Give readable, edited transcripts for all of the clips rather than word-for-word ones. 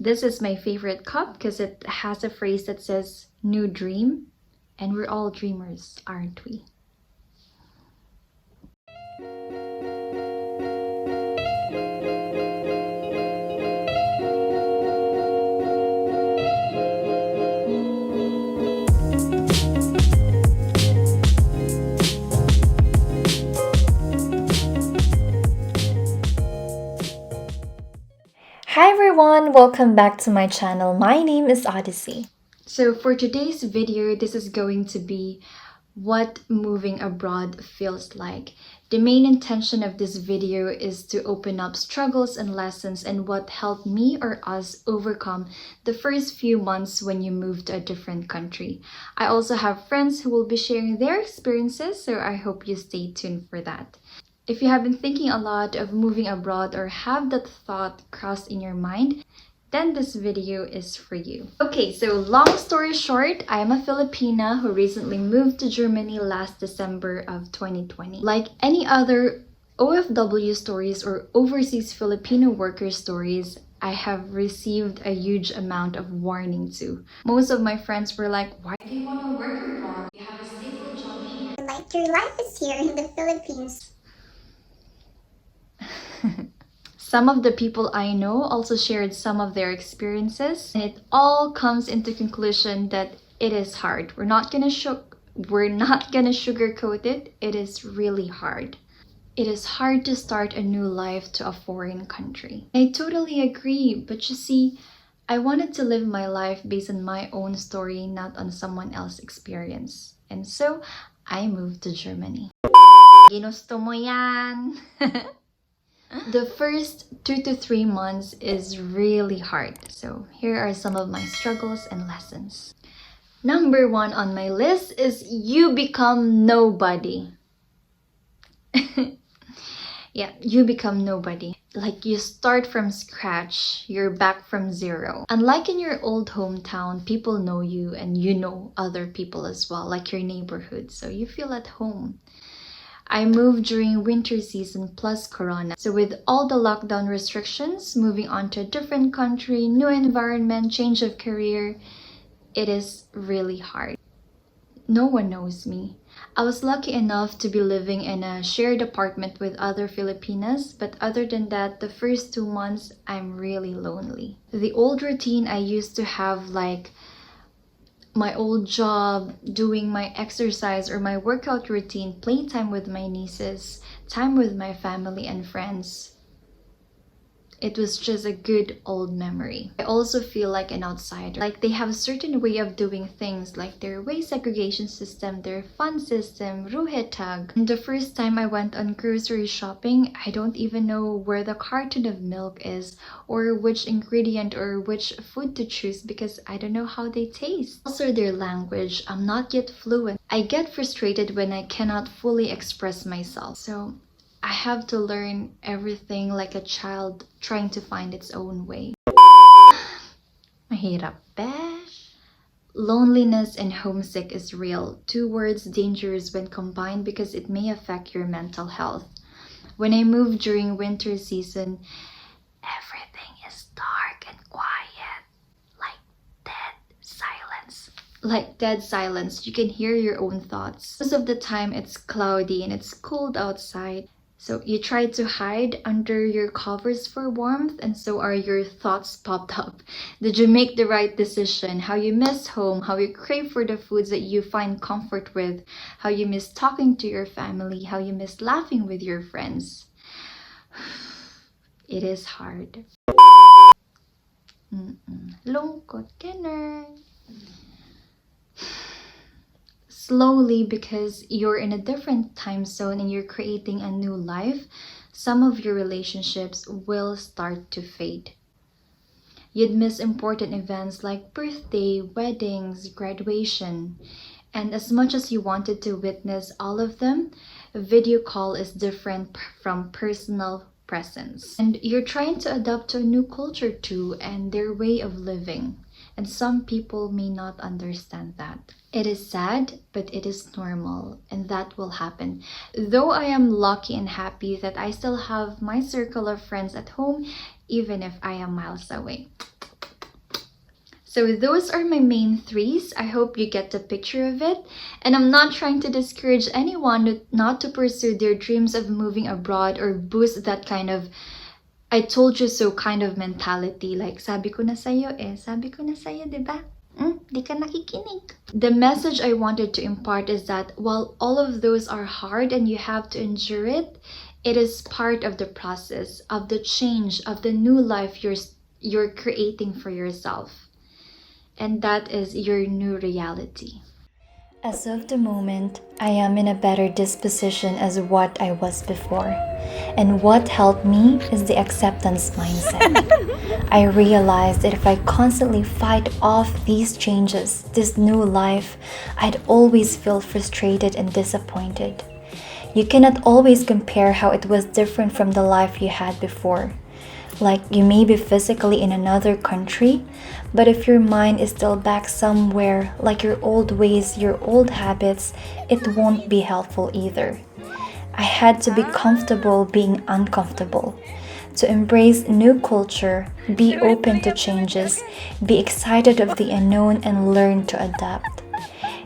This is my favorite cup because it has a phrase that says new dream, and we're all dreamers, aren't we? Hi everyone, welcome back to my channel. My name is Odyssey. So for today's video, this is going to be what moving abroad feels like. The main intention of this video is to open up struggles and lessons and what helped me or us overcome the first few months when you move to a different country. I also have friends who will be sharing their experiences, so I hope you stay tuned for that. If you have been thinking a lot of moving abroad or have that thought crossed in your mind, then this video is for you. Okay, so long story short, I am a Filipina who recently moved to Germany last December of 2020. Like any other OFW stories or overseas Filipino worker stories, I have received a huge amount of warning too. Most of my friends were like, why do you want to work abroad? You have a stable job here. Like your life is here in the Philippines. Some of the people I know also shared some of their experiences, and it all comes into conclusion that it is hard. We're not gonna sugarcoat it. It is really hard. It is hard to start a new life to a foreign country. I totally agree, but you see, I wanted to live my life based on my own story, not on someone else's experience. And so, I moved to Germany. Ginusto mo yan! The first 2 to 3 months is really hard. So here are some of my struggles and lessons. Number 1 on my list is you become nobody. Yeah, you become nobody. Like you start from scratch, you're back from zero. Unlike in your old hometown, people know you and you know other people as well, like your neighborhood. So you feel at home. I moved during winter season plus Corona. So with all the lockdown restrictions, moving on to a different country, new environment, change of career, it is really hard. No one knows me. I was lucky enough to be living in a shared apartment with other Filipinas, but other than that, the first 2 months, I'm really lonely. The old routine I used to have, like my old job, doing my exercise or my workout routine, playtime with my nieces, time with my family and friends. It was just a good old memory. I also feel like an outsider. Like they have a certain way of doing things, like their waste segregation system, their fund system, ruhetag. And the first time I went on grocery shopping, I don't even know where the carton of milk is or which ingredient or which food to choose because I don't know how they taste. Also their language, I'm not yet fluent. I get frustrated when I cannot fully express myself. So I have to learn everything like a child trying to find its own way. Mahirap, besh. Loneliness and homesick is real. 2 words dangerous when combined because it may affect your mental health. When I moved during winter season, everything is dark and quiet. Like dead silence. Like dead silence. You can hear your own thoughts. Most of the time it's cloudy and it's cold outside. So you try to hide under your covers for warmth, and so are your thoughts popped up. Did you make the right decision? How you miss home, how you crave for the foods that you find comfort with, how you miss talking to your family, how you miss laughing with your friends. It is hard. Lungkot ganun. Slowly, because you're in a different time zone and you're creating a new life, some of your relationships will start to fade. You'd miss important events like birthday, weddings, graduation. And as much as you wanted to witness all of them, a video call is different from personal presence. And you're trying to adapt to a new culture too and their way of living. And some people may not understand that. It is sad, but it is normal, and that will happen. Though I am lucky and happy that I still have my circle of friends at home, even if I am miles away. So those are my main threes. I hope you get the picture of it. And I'm not trying to discourage anyone not to pursue their dreams of moving abroad or boost that kind of I told you so kind of mentality. Like, sabi ko na sa'yo sabi ko na sa'yo, diba? Di ka nakikinig. The message I wanted to impart is that while all of those are hard and you have to endure it, it is part of the process, of the change, of the new life you're creating for yourself. And that is your new reality. As of the moment, I am in a better disposition as what I was before. And what helped me is the acceptance mindset. I realized that if I constantly fight off these changes, this new life, I'd always feel frustrated and disappointed. You cannot always compare how it was different from the life you had before. Like, you may be physically in another country, but if your mind is still back somewhere, like your old ways, your old habits, it won't be helpful either. I had to be comfortable being uncomfortable, to embrace new culture, be open to changes, be excited of the unknown, and learn to adapt.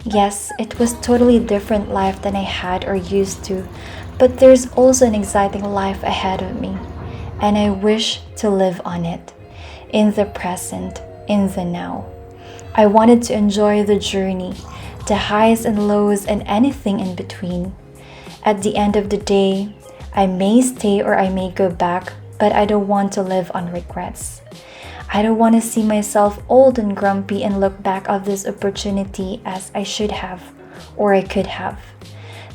Yes, it was totally different life than I had or used to, but there's also an exciting life ahead of me, and I wish to live on it, in the present, in the now. I wanted to enjoy the journey, the highs and lows and anything in between. At the end of the day, I may stay or I may go back, but I don't want to live on regrets. I don't want to see myself old and grumpy and look back at this opportunity as I should have or I could have.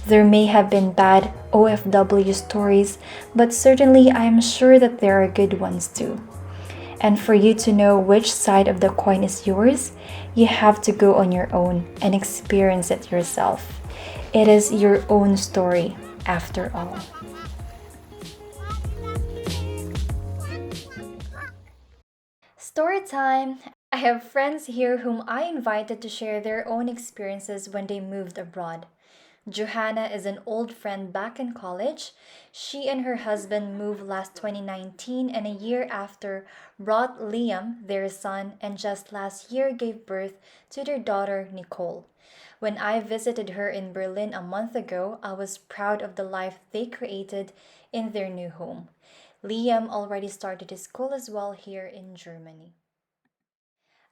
There may have been bad OFW stories, but certainly I am sure that there are good ones too. And for you to know which side of the coin is yours, you have to go on your own and experience it yourself. It is your own story, after all. Story time! I have friends here whom I invited to share their own experiences when they moved abroad. Johanna is an old friend back in college. She and her husband moved last 2019, and a year after brought Liam, their son, and just last year gave birth to their daughter Nicole. When I visited her in Berlin a month ago, I was proud of the life they created in their new home. Liam already started his school as well here in Germany.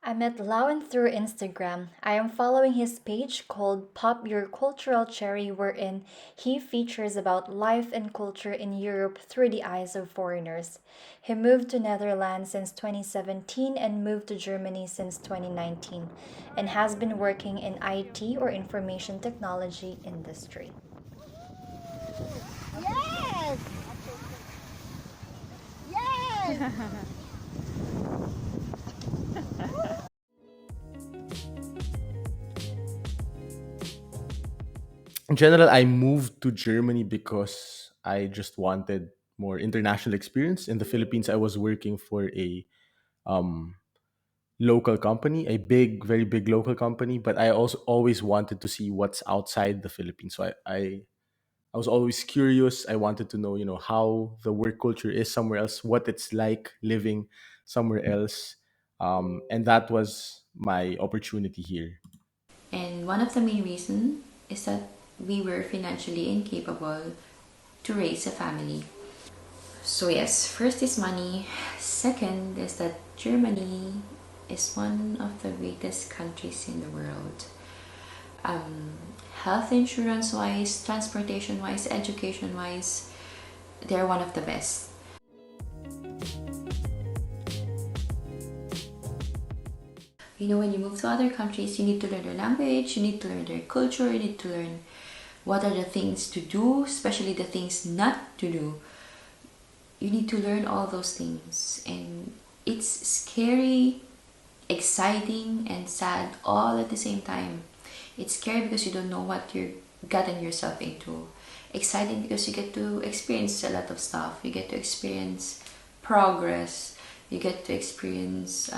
I met Lawan through Instagram. I am following his page called Popyourculturalcherry, wherein he features about life and culture in Europe through the eyes of foreigners. He moved to Netherlands since 2017 and moved to Germany since 2019 and has been working in IT or information technology industry. Yes! Yes! In general, I moved to Germany because I just wanted more international experience. In the Philippines, I was working for a um, local company, a big, very big local company, but I also always wanted to see what's outside the Philippines. So I was always curious. I wanted to know, how the work culture is somewhere else, what it's like living somewhere else. And that was my opportunity here. And one of the main reasons is that we were financially incapable to raise a family. So yes, first is money. Second is that Germany is one of the greatest countries in the world. Um, Health insurance wise, transportation wise, education wise, they're one of the best. When you move to other countries, you need to learn their language, you need to learn their culture, you need to learn what are the things to do, especially the things not to do. You need to learn all those things, and it's scary, exciting, and sad all at the same time. It's scary because you don't know what you're getting yourself into. Exciting because you get to experience a lot of stuff. You get to experience progress. You get to experience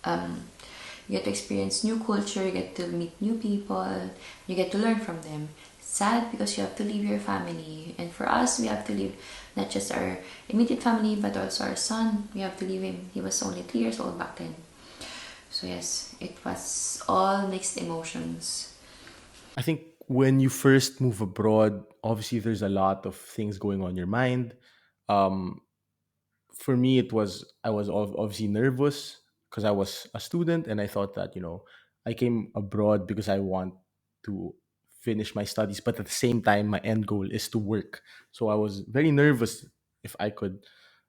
you get to experience new culture. You get to meet new people. You get to learn from them. Sad because you have to leave your family, and for us, we have to leave not just our immediate family but also our son. We have to leave him. He was only 3 years old back then. So yes, it was all mixed emotions. I think when you first move abroad, obviously there's a lot of things going on your mind. Um, for me, I was obviously nervous because I was a student and I thought that I came abroad because I want to finish my studies, but at the same time, my end goal is to work. So I was very nervous if I could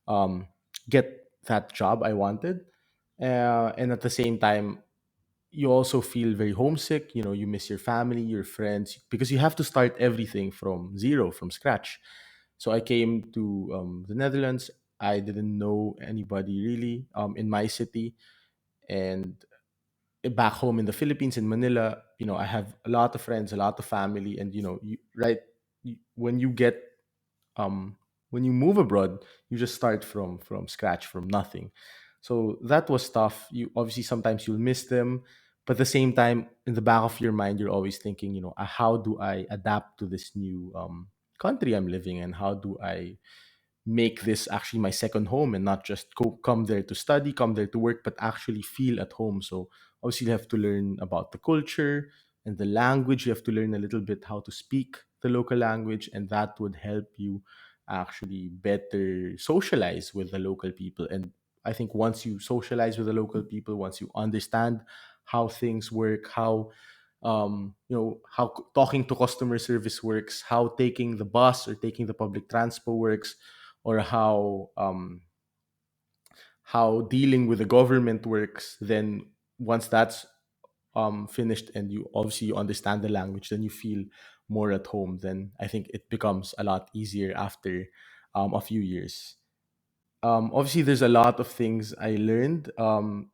um, get that job I wanted, and at the same time, you also feel very homesick. You miss your family, your friends, because you have to start everything from zero, from scratch. So I came to the Netherlands. I didn't know anybody really in my city, and back home in the Philippines, in Manila, I have a lot of friends, a lot of family, and when you get um, when you move abroad, you just start from scratch, from nothing. So that was tough. You obviously sometimes you'll miss them, but at the same time, in the back of your mind, you're always thinking, how do I adapt to this new country I'm living in? How do I make this actually my second home and not just come there to study, come there to work, but actually feel at home? So obviously, you have to learn about the culture and the language. You have to learn a little bit how to speak the local language, and that would help you actually better socialize with the local people. And I think once you socialize with the local people, once you understand how things work, how talking to customer service works, how taking the bus or taking the public transport works, or how dealing with the government works, then once that's finished and you understand the language, then you feel more at home. Then I think it becomes a lot easier after a few years. Obviously, there's a lot of things I learned.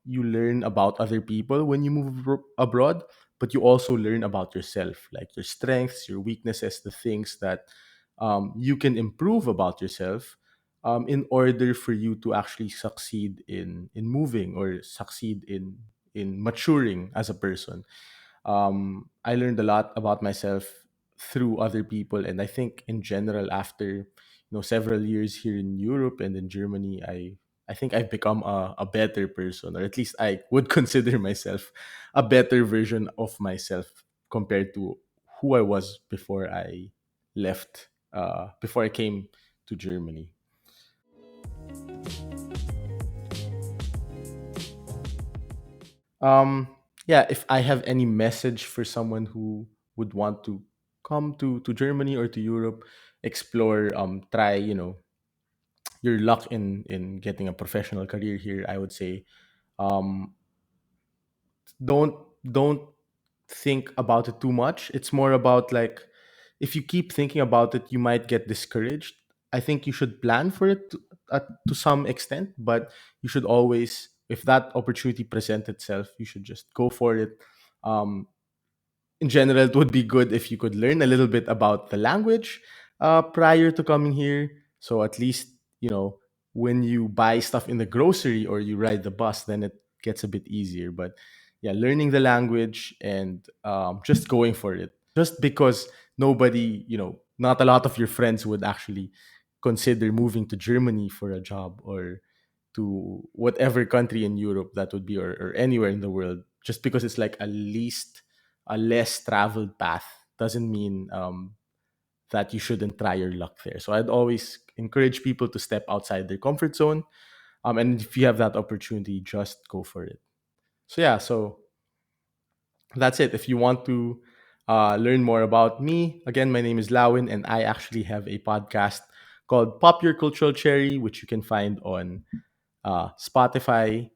You learn about other people when you move abroad, but you also learn about yourself, like your strengths, your weaknesses, the things that you can improve about yourself, in order for you to actually succeed in moving, or succeed in maturing as a person. I learned a lot about myself through other people, and I think in general, after several years here in Europe and in Germany, I think I've become a better person, or at least I would consider myself a better version of myself compared to who I was before I left, before I came to Germany. Um, yeah, if I have any message for someone who would want to come to Germany or to Europe, explore, try, your luck in getting a professional career here, I would say, um, don't think about it too much. It's more about, like, if you keep thinking about it, you might get discouraged. I think you should plan for it to some extent, but you should always, if that opportunity presents itself, you should just go for it. Um, in general, it would be good if you could learn a little bit about the language prior to coming here. So at least, when you buy stuff in the grocery or you ride the bus, then it gets a bit easier. But yeah, learning the language and just going for it. Just because not a lot of your friends would actually consider moving to Germany for a job, or to whatever country in Europe that would be, or anywhere in the world, just because it's like a less traveled path, doesn't mean that you shouldn't try your luck there. So I'd always encourage people to step outside their comfort zone. And if you have that opportunity, just go for it. So yeah, so that's it. If you want to learn more about me, again, my name is Lawin, and I actually have a podcast called Pop Your Cultural Cherry, which you can find on Spotify,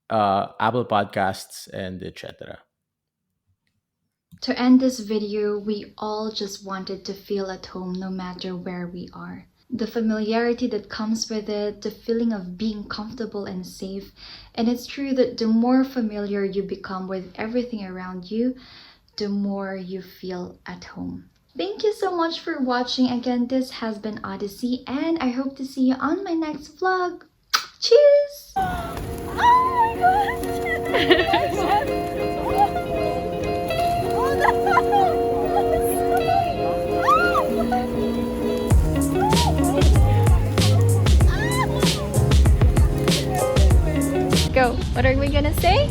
Apple Podcasts, and etc. To end this video, we all just wanted to feel at home no matter where we are. The familiarity that comes with it, the feeling of being comfortable and safe. And it's true that the more familiar you become with everything around you, the more you feel at home. Thank you so much for watching. Again, this has been Odyssey, and I hope to see you on my next vlog. Cheers! Oh my gosh! Go. What are we gonna say?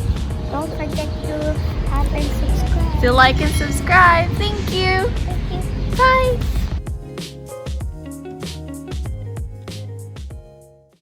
Don't forget to like and subscribe. To like and subscribe. Thank you. Thank you. Bye.